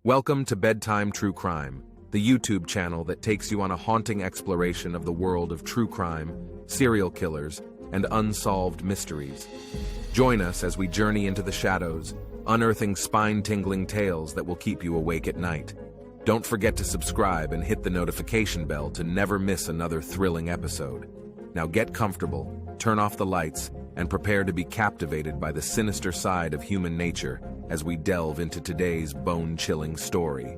Welcome to Bedtime True Crime, the YouTube channel that takes you on a haunting exploration of the world of true crime, serial killers, and unsolved mysteries. Join us as we journey into the shadows, unearthing spine-tingling tales that will keep you awake at night. Don't forget to subscribe and hit the notification bell to never miss another thrilling episode. Now get comfortable, turn off the lights, and prepare to be captivated by the sinister side of human nature as we delve into today's bone-chilling story.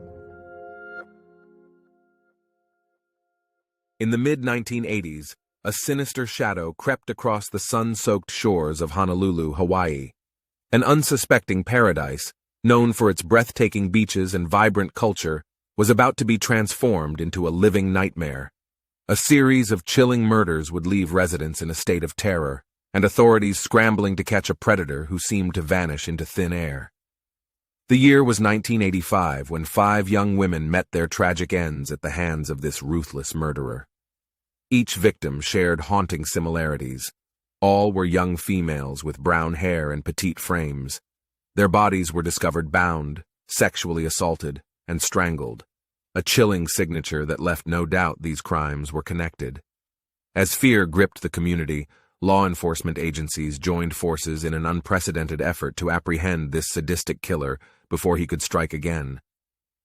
In the mid-1980s, a sinister shadow crept across the sun-soaked shores of Honolulu, Hawaii. An unsuspecting paradise, known for its breathtaking beaches and vibrant culture, was about to be transformed into a living nightmare. A series of chilling murders would leave residents in a state of terror, and authorities scrambling to catch a predator who seemed to vanish into thin air. The year was 1985 when 5 young women met their tragic ends at the hands of this ruthless murderer. Each victim shared haunting similarities. All were young females with brown hair and petite frames. Their bodies were discovered bound, sexually assaulted, and strangled, a chilling signature that left no doubt these crimes were connected. As fear gripped the community, law enforcement agencies joined forces in an unprecedented effort to apprehend this sadistic killer before he could strike again.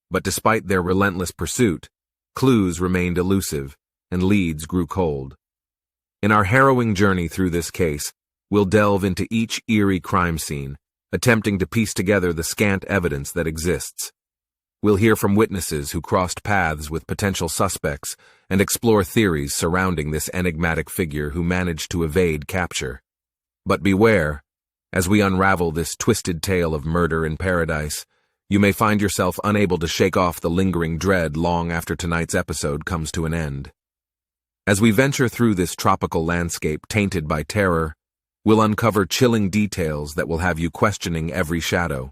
But despite their relentless pursuit, clues remained elusive and leads grew cold. In our harrowing journey through this case, we'll delve into each eerie crime scene, attempting to piece together the scant evidence that exists. We'll hear from witnesses who crossed paths with potential suspects and explore theories surrounding this enigmatic figure who managed to evade capture. But beware, as we unravel this twisted tale of murder in paradise, you may find yourself unable to shake off the lingering dread long after tonight's episode comes to an end. As we venture through this tropical landscape tainted by terror, we'll uncover chilling details that will have you questioning every shadow.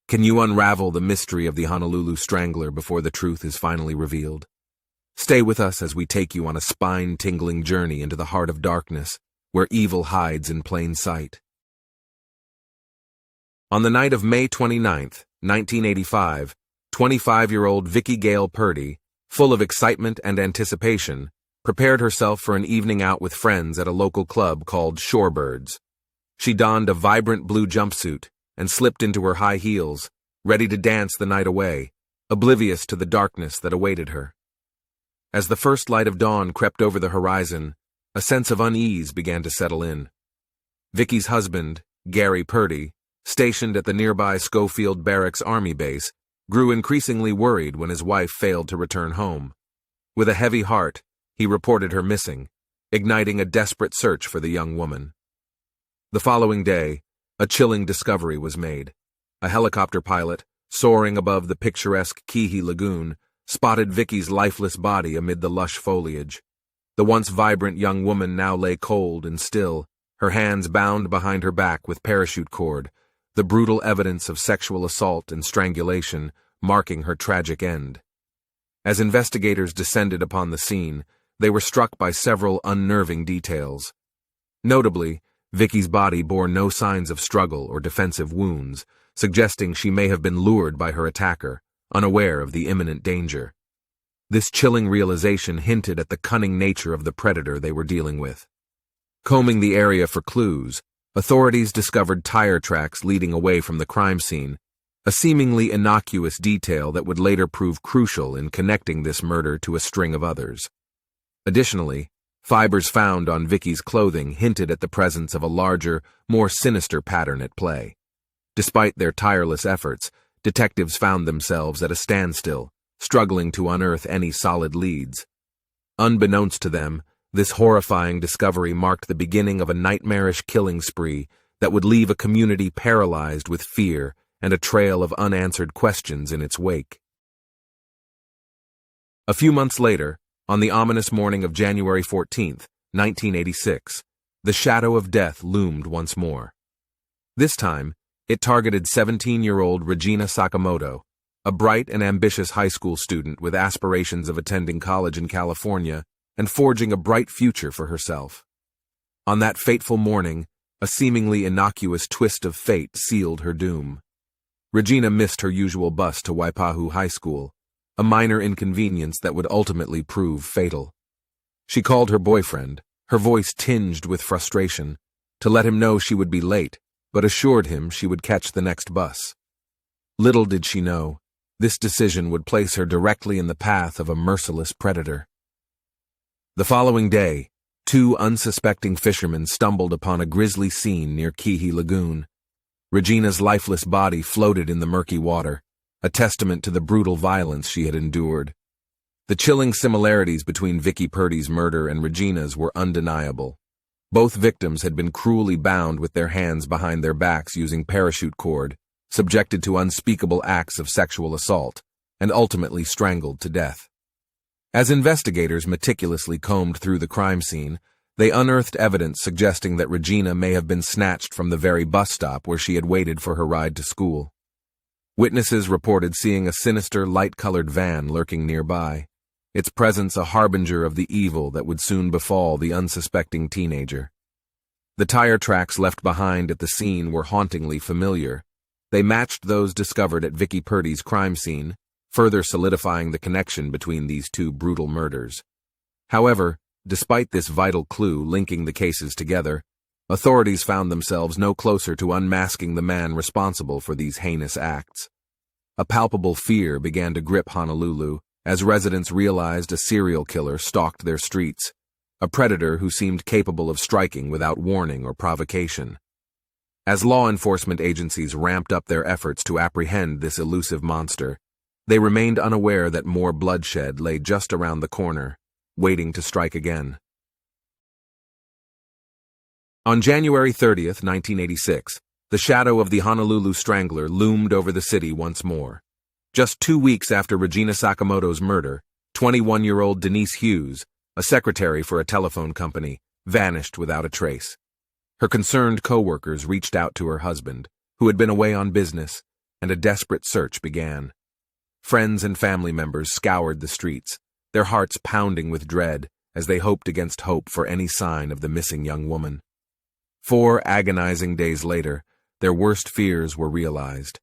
Can you unravel the mystery of the Honolulu Strangler before the truth is finally revealed? Stay with us as we take you on a spine-tingling journey into the heart of darkness, where evil hides in plain sight. On the night of May 29, 1985, 25-year-old Vicki Gail Purdy, full of excitement and anticipation, prepared herself for an evening out with friends at a local club called Shorebirds. She donned a vibrant blue jumpsuit and slipped into her high heels, ready to dance the night away, oblivious to the darkness that awaited her. As the first light of dawn crept over the horizon, a sense of unease began to settle in. Vicki's husband, Gary Purdy, stationed at the nearby Schofield Barracks Army base, grew increasingly worried when his wife failed to return home. With a heavy heart, he reported her missing, igniting a desperate search for the young woman. The following day, a chilling discovery was made. A helicopter pilot, soaring above the picturesque Kihi Lagoon, spotted Vicki's lifeless body amid the lush foliage. The once vibrant young woman now lay cold and still, her hands bound behind her back with parachute cord, the brutal evidence of sexual assault and strangulation marking her tragic end. As investigators descended upon the scene, they were struck by several unnerving details. Notably, Vicki's body bore no signs of struggle or defensive wounds, suggesting she may have been lured by her attacker, unaware of the imminent danger. This chilling realization hinted at the cunning nature of the predator they were dealing with. Combing the area for clues, authorities discovered tire tracks leading away from the crime scene, a seemingly innocuous detail that would later prove crucial in connecting this murder to a string of others. Additionally, fibers found on Vicki's clothing hinted at the presence of a larger, more sinister pattern at play. Despite their tireless efforts, detectives found themselves at a standstill, struggling to unearth any solid leads. Unbeknownst to them, this horrifying discovery marked the beginning of a nightmarish killing spree that would leave a community paralyzed with fear and a trail of unanswered questions in its wake. A few months later, on the ominous morning of January 14, 1986, the shadow of death loomed once more. This time, it targeted 17-year-old Regina Sakamoto, a bright and ambitious high school student with aspirations of attending college in California and forging a bright future for herself. On that fateful morning, a seemingly innocuous twist of fate sealed her doom. Regina missed her usual bus to Waipahu High School, a minor inconvenience that would ultimately prove fatal. She called her boyfriend, her voice tinged with frustration, to let him know she would be late, but assured him she would catch the next bus. Little did she know, this decision would place her directly in the path of a merciless predator. The following day, two unsuspecting fishermen stumbled upon a grisly scene near Kihi Lagoon. Regina's lifeless body floated in the murky water, a testament to the brutal violence she had endured. The chilling similarities between Vicki Purdy's murder and Regina's were undeniable. Both victims had been cruelly bound with their hands behind their backs using parachute cord, subjected to unspeakable acts of sexual assault, and ultimately strangled to death. As investigators meticulously combed through the crime scene, they unearthed evidence suggesting that Regina may have been snatched from the very bus stop where she had waited for her ride to school. Witnesses reported seeing a sinister, light-colored van lurking nearby, its presence a harbinger of the evil that would soon befall the unsuspecting teenager. The tire tracks left behind at the scene were hauntingly familiar. They matched those discovered at Vicki Purdy's crime scene, further solidifying the connection between these two brutal murders. However, despite this vital clue linking the cases together, authorities found themselves no closer to unmasking the man responsible for these heinous acts. A palpable fear began to grip Honolulu as residents realized a serial killer stalked their streets, a predator who seemed capable of striking without warning or provocation. As law enforcement agencies ramped up their efforts to apprehend this elusive monster, they remained unaware that more bloodshed lay just around the corner, waiting to strike again. On January 30th, 1986, the shadow of the Honolulu Strangler loomed over the city once more. Just 2 weeks after Regina Sakamoto's murder, 21-year-old Denise Hughes, a secretary for a telephone company, vanished without a trace. Her concerned co-workers reached out to her husband, who had been away on business, and a desperate search began. Friends and family members scoured the streets, their hearts pounding with dread as they hoped against hope for any sign of the missing young woman. 4 agonizing days later, their worst fears were realized.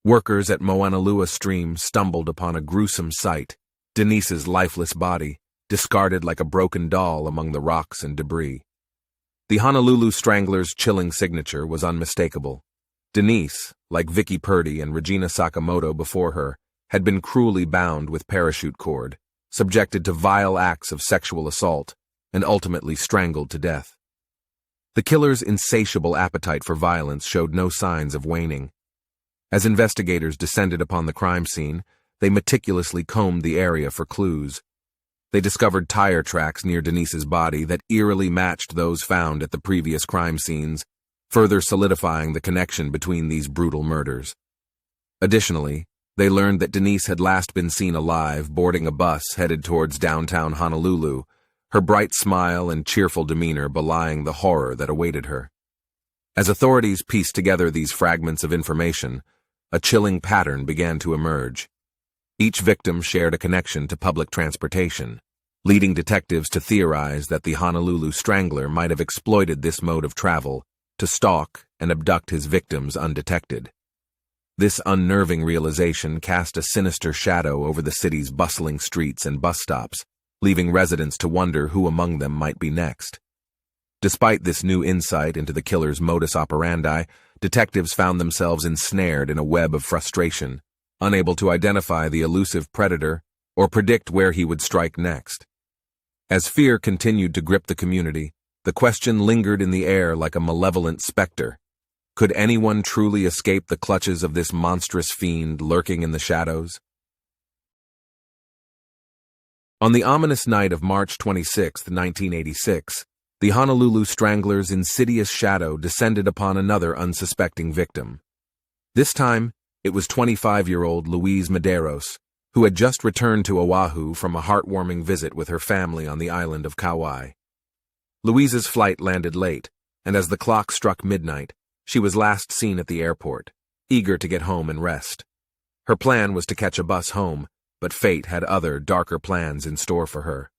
Workers at Moanalua Stream stumbled upon a gruesome sight, Denise's lifeless body, discarded like a broken doll among the rocks and debris. The Honolulu Strangler's chilling signature was unmistakable. Denise, like Vicki Purdy and Regina Sakamoto before her, had been cruelly bound with parachute cord, subjected to vile acts of sexual assault, and ultimately strangled to death. The killer's insatiable appetite for violence showed no signs of waning. As investigators descended upon the crime scene, they meticulously combed the area for clues. They discovered tire tracks near Denise's body that eerily matched those found at the previous crime scenes, further solidifying the connection between these brutal murders. Additionally, they learned that Denise had last been seen alive boarding a bus headed towards downtown Honolulu, her bright smile and cheerful demeanor belying the horror that awaited her. As authorities pieced together these fragments of information, a chilling pattern began to emerge. Each victim shared a connection to public transportation, leading detectives to theorize that the Honolulu Strangler might have exploited this mode of travel to stalk and abduct his victims undetected. This unnerving realization cast a sinister shadow over the city's bustling streets and bus stops, leaving residents to wonder who among them might be next. Despite this new insight into the killer's modus operandi, detectives found themselves ensnared in a web of frustration, unable to identify the elusive predator or predict where he would strike next. As fear continued to grip the community, the question lingered in the air like a malevolent specter. Could anyone truly escape the clutches of this monstrous fiend lurking in the shadows? On the ominous night of March 26, 1986, the Honolulu Strangler's insidious shadow descended upon another unsuspecting victim. This time, it was 25-year-old Louise Medeiros, who had just returned to Oahu from a heartwarming visit with her family on the island of Kauai. Louise's flight landed late, and as the clock struck midnight, she was last seen at the airport, eager to get home and rest. Her plan was to catch a bus home, but fate had other, darker plans in store for her.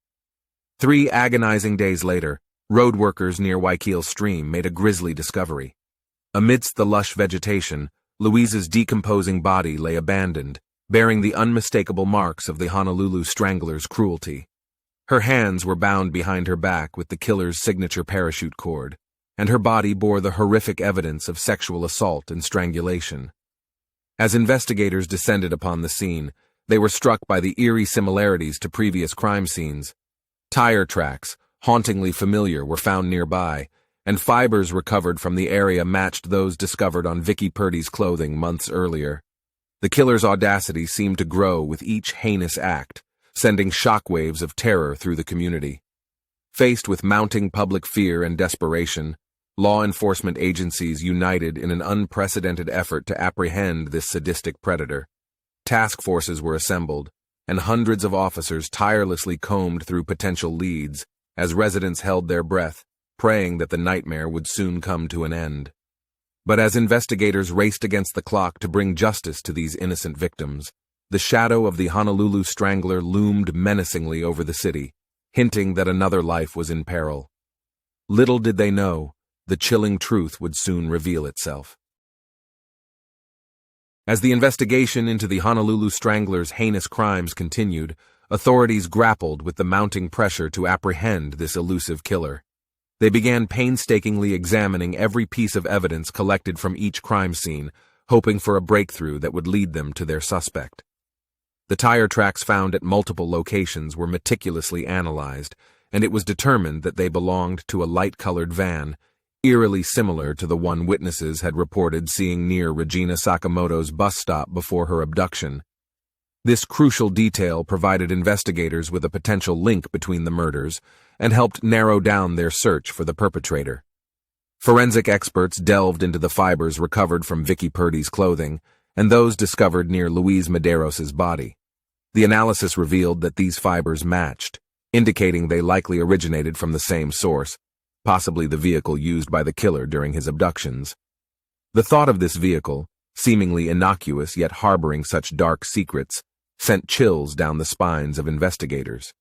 3 agonizing days later, road workers near Waikeel Stream made a grisly discovery. Amidst the lush vegetation, Louise's decomposing body lay abandoned, bearing the unmistakable marks of the Honolulu Strangler's cruelty. Her hands were bound behind her back with the killer's signature parachute cord, and her body bore the horrific evidence of sexual assault and strangulation. As investigators descended upon the scene, they were struck by the eerie similarities to previous crime scenes. Tire tracks, hauntingly familiar, were found nearby, and fibers recovered from the area matched those discovered on Vicki Purdy's clothing months earlier. The killer's audacity seemed to grow with each heinous act, sending shockwaves of terror through the community. Faced with mounting public fear and desperation, law enforcement agencies united in an unprecedented effort to apprehend this sadistic predator. Task forces were assembled, and hundreds of officers tirelessly combed through potential leads as residents held their breath, praying that the nightmare would soon come to an end. But as investigators raced against the clock to bring justice to these innocent victims, the shadow of the Honolulu Strangler loomed menacingly over the city, hinting that another life was in peril. Little did they know, the chilling truth would soon reveal itself. As the investigation into the Honolulu Strangler's heinous crimes continued, authorities grappled with the mounting pressure to apprehend this elusive killer. They began painstakingly examining every piece of evidence collected from each crime scene, hoping for a breakthrough that would lead them to their suspect. The tire tracks found at multiple locations were meticulously analyzed, and it was determined that they belonged to a light-colored van, eerily similar to the one witnesses had reported seeing near Regina Sakamoto's bus stop before her abduction. This crucial detail provided investigators with a potential link between the murders and helped narrow down their search for the perpetrator. Forensic experts delved into the fibers recovered from Vicki Purdy's clothing and those discovered near Louise Medeiros' body. The analysis revealed that these fibers matched, indicating they likely originated from the same source, possibly the vehicle used by the killer during his abductions. The thought of this vehicle, seemingly innocuous yet harboring such dark secrets, sent chills down the spines of investigators.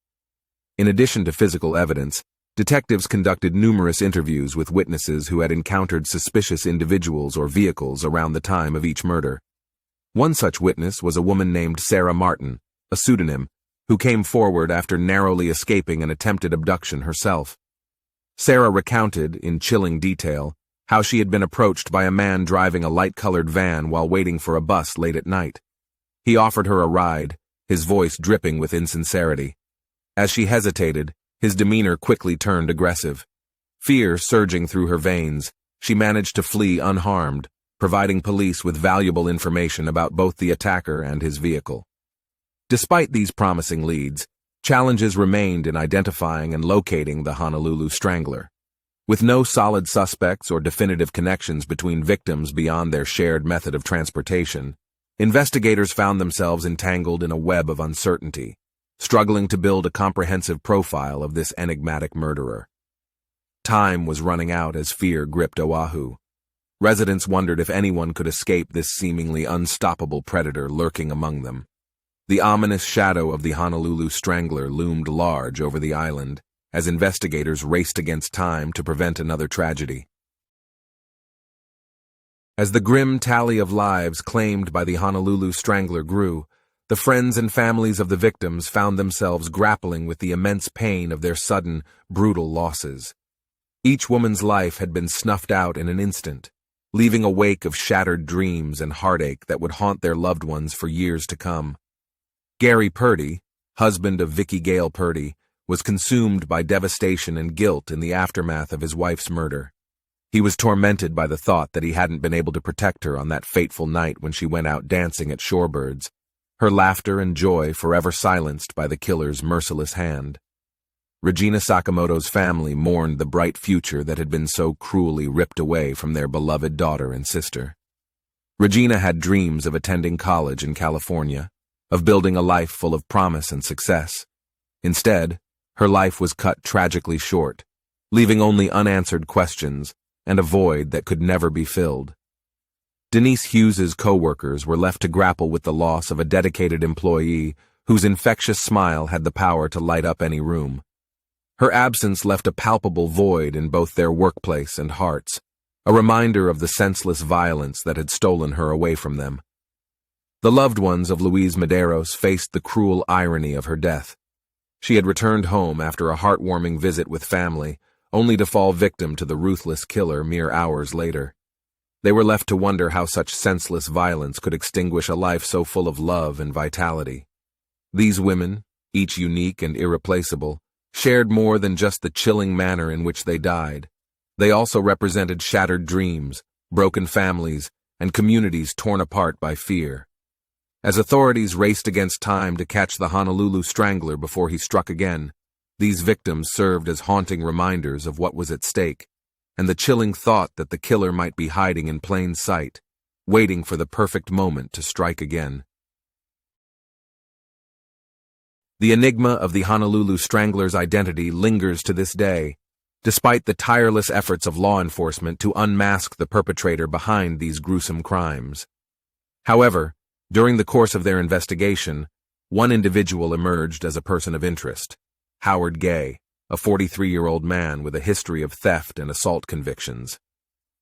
In addition to physical evidence, detectives conducted numerous interviews with witnesses who had encountered suspicious individuals or vehicles around the time of each murder. One such witness was a woman named Sarah Martin, a pseudonym, who came forward after narrowly escaping an attempted abduction herself. Sarah recounted, in chilling detail, how she had been approached by a man driving a light-colored van while waiting for a bus late at night. He offered her a ride, his voice dripping with insincerity. As she hesitated, his demeanor quickly turned aggressive. Fear surging through her veins, she managed to flee unharmed, providing police with valuable information about both the attacker and his vehicle. Despite these promising leads, challenges remained in identifying and locating the Honolulu Strangler. With no solid suspects or definitive connections between victims beyond their shared method of transportation, investigators found themselves entangled in a web of uncertainty, struggling to build a comprehensive profile of this enigmatic murderer. Time was running out as fear gripped Oahu. Residents wondered if anyone could escape this seemingly unstoppable predator lurking among them. The ominous shadow of the Honolulu Strangler loomed large over the island as investigators raced against time to prevent another tragedy. As the grim tally of lives claimed by the Honolulu Strangler grew, the friends and families of the victims found themselves grappling with the immense pain of their sudden, brutal losses. Each woman's life had been snuffed out in an instant, leaving a wake of shattered dreams and heartache that would haunt their loved ones for years to come. Gary Purdy, husband of Vicki Gail Purdy, was consumed by devastation and guilt in the aftermath of his wife's murder. He was tormented by the thought that he hadn't been able to protect her on that fateful night when she went out dancing at Shorebirds, her laughter and joy forever silenced by the killer's merciless hand. Regina Sakamoto's family mourned the bright future that had been so cruelly ripped away from their beloved daughter and sister. Regina had dreams of attending college in California, of building a life full of promise and success. Instead, her life was cut tragically short, leaving only unanswered questions and a void that could never be filled. Denise Hughes' co-workers were left to grapple with the loss of a dedicated employee whose infectious smile had the power to light up any room. Her absence left a palpable void in both their workplace and hearts, a reminder of the senseless violence that had stolen her away from them. The loved ones of Louise Medeiros faced the cruel irony of her death. She had returned home after a heartwarming visit with family, only to fall victim to the ruthless killer mere hours later. They were left to wonder how such senseless violence could extinguish a life so full of love and vitality. These women, each unique and irreplaceable, shared more than just the chilling manner in which they died. They also represented shattered dreams, broken families, and communities torn apart by fear. As authorities raced against time to catch the Honolulu Strangler before he struck again, these victims served as haunting reminders of what was at stake, and the chilling thought that the killer might be hiding in plain sight, waiting for the perfect moment to strike again. The enigma of the Honolulu Strangler's identity lingers to this day, despite the tireless efforts of law enforcement to unmask the perpetrator behind these gruesome crimes. However, during the course of their investigation, one individual emerged as a person of interest: Howard Gay, a 43-year-old man with a history of theft and assault convictions.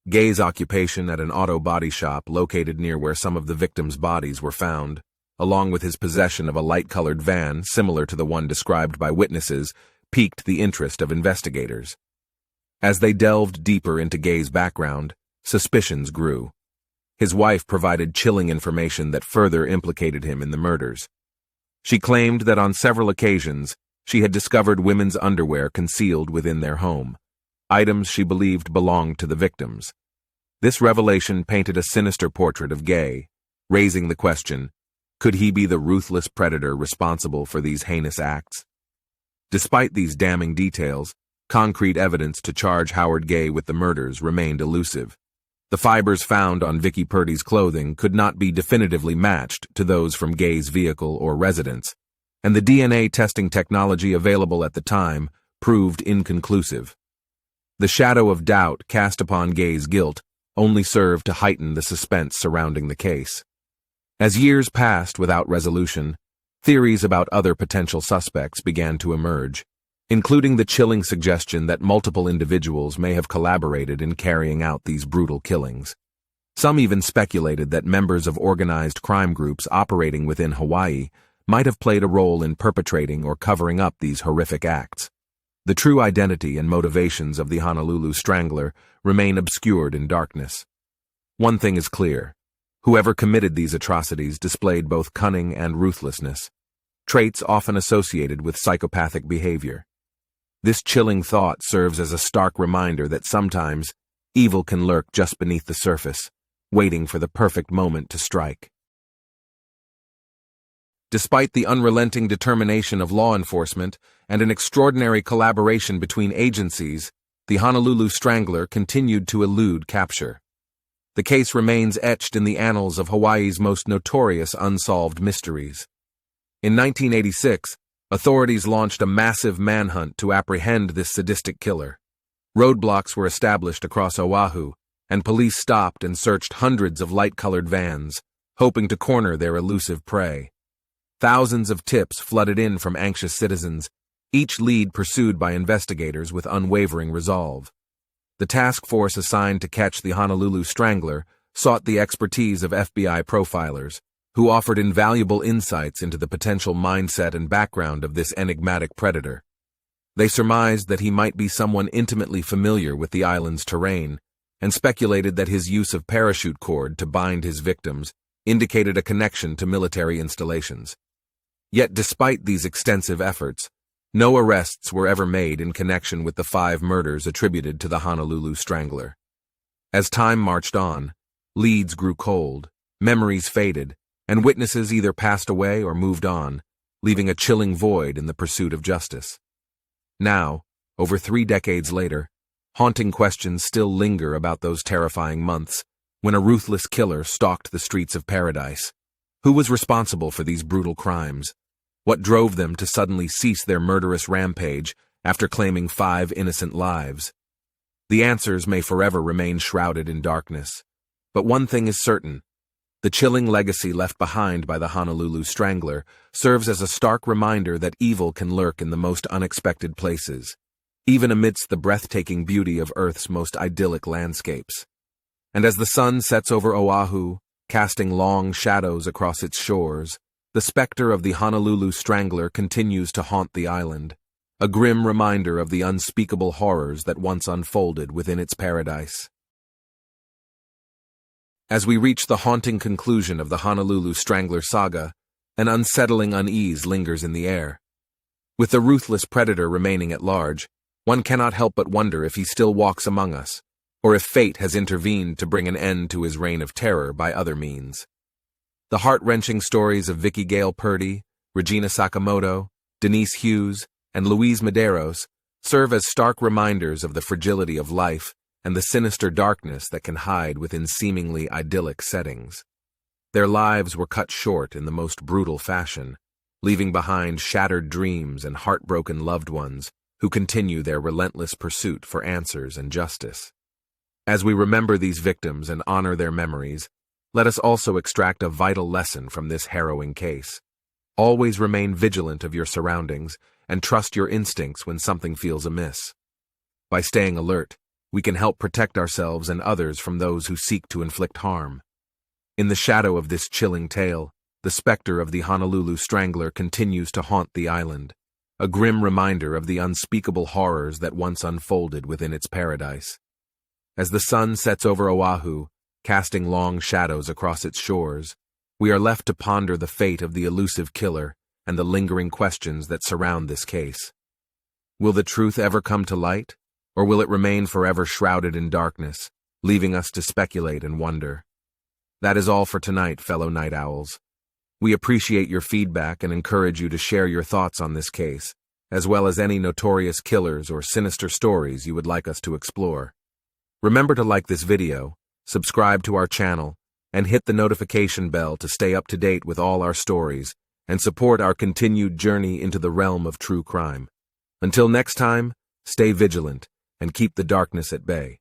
Gay's occupation at an auto body shop located near where some of the victims' bodies were found, along with his possession of a light-colored van similar to the one described by witnesses, piqued the interest of investigators. As they delved deeper into Gay's background, suspicions grew. His wife provided chilling information that further implicated him in the murders. She claimed that on several occasions, she had discovered women's underwear concealed within their home, items she believed belonged to the victims. This revelation painted a sinister portrait of Gay, raising the question, could he be the ruthless predator responsible for these heinous acts? Despite these damning details, concrete evidence to charge Howard Gay with the murders remained elusive. The fibers found on Vicki Purdy's clothing could not be definitively matched to those from Gay's vehicle or residence, and the DNA testing technology available at the time proved inconclusive. The shadow of doubt cast upon Gay's guilt only served to heighten the suspense surrounding the case. As years passed without resolution, theories about other potential suspects began to emerge, including the chilling suggestion that multiple individuals may have collaborated in carrying out these brutal killings. Some even speculated that members of organized crime groups operating within Hawaii might have played a role in perpetrating or covering up these horrific acts. The true identity and motivations of the Honolulu Strangler remain obscured in darkness. One thing is clear: whoever committed these atrocities displayed both cunning and ruthlessness, traits often associated with psychopathic behavior. This chilling thought serves as a stark reminder that sometimes evil can lurk just beneath the surface, waiting for the perfect moment to strike. Despite the unrelenting determination of law enforcement and an extraordinary collaboration between agencies, the Honolulu Strangler continued to elude capture. The case remains etched in the annals of Hawaii's most notorious unsolved mysteries. In 1986, authorities launched a massive manhunt to apprehend this sadistic killer. Roadblocks were established across Oahu, and police stopped and searched hundreds of light-colored vans, hoping to corner their elusive prey. Thousands of tips flooded in from anxious citizens, each lead pursued by investigators with unwavering resolve. The task force assigned to catch the Honolulu Strangler sought the expertise of FBI profilers, who offered invaluable insights into the potential mindset and background of this enigmatic predator. They surmised that he might be someone intimately familiar with the island's terrain, and speculated that his use of parachute cord to bind his victims indicated a connection to military installations. Yet despite these extensive efforts, no arrests were ever made in connection with the 5 murders attributed to the Honolulu Strangler. As time marched on, leads grew cold, memories faded, and witnesses either passed away or moved on, leaving a chilling void in the pursuit of justice. Now, over 3 decades later, haunting questions still linger about those terrifying months when a ruthless killer stalked the streets of paradise. Who was responsible for these brutal crimes? What drove them to suddenly cease their murderous rampage after claiming 5 innocent lives? The answers may forever remain shrouded in darkness. But one thing is certain: the chilling legacy left behind by the Honolulu Strangler serves as a stark reminder that evil can lurk in the most unexpected places, even amidst the breathtaking beauty of Earth's most idyllic landscapes. And as the sun sets over Oahu, casting long shadows across its shores, the specter of the Honolulu Strangler continues to haunt the island, a grim reminder of the unspeakable horrors that once unfolded within its paradise. As we reach the haunting conclusion of the Honolulu Strangler saga, an unsettling unease lingers in the air. With the ruthless predator remaining at large, one cannot help but wonder if he still walks among us, or if fate has intervened to bring an end to his reign of terror by other means. The heart-wrenching stories of Vicki Gail Purdy, Regina Sakamoto, Denise Hughes, and Louise Medeiros serve as stark reminders of the fragility of life and the sinister darkness that can hide within seemingly idyllic settings. Their lives were cut short in the most brutal fashion, leaving behind shattered dreams and heartbroken loved ones who continue their relentless pursuit for answers and justice. As we remember these victims and honor their memories, let us also extract a vital lesson from this harrowing case. Always remain vigilant of your surroundings and trust your instincts when something feels amiss. By staying alert, we can help protect ourselves and others from those who seek to inflict harm. In the shadow of this chilling tale, the specter of the Honolulu Strangler continues to haunt the island, a grim reminder of the unspeakable horrors that once unfolded within its paradise. As the sun sets over Oahu, casting long shadows across its shores, we are left to ponder the fate of the elusive killer and the lingering questions that surround this case. Will the truth ever come to light, or will it remain forever shrouded in darkness, leaving us to speculate and wonder? That is all for tonight, fellow night owls. We appreciate your feedback and encourage you to share your thoughts on this case, as well as any notorious killers or sinister stories you would like us to explore. Remember to like this video, subscribe to our channel, and hit the notification bell to stay up to date with all our stories and support our continued journey into the realm of true crime. Until next time, stay vigilant and keep the darkness at bay.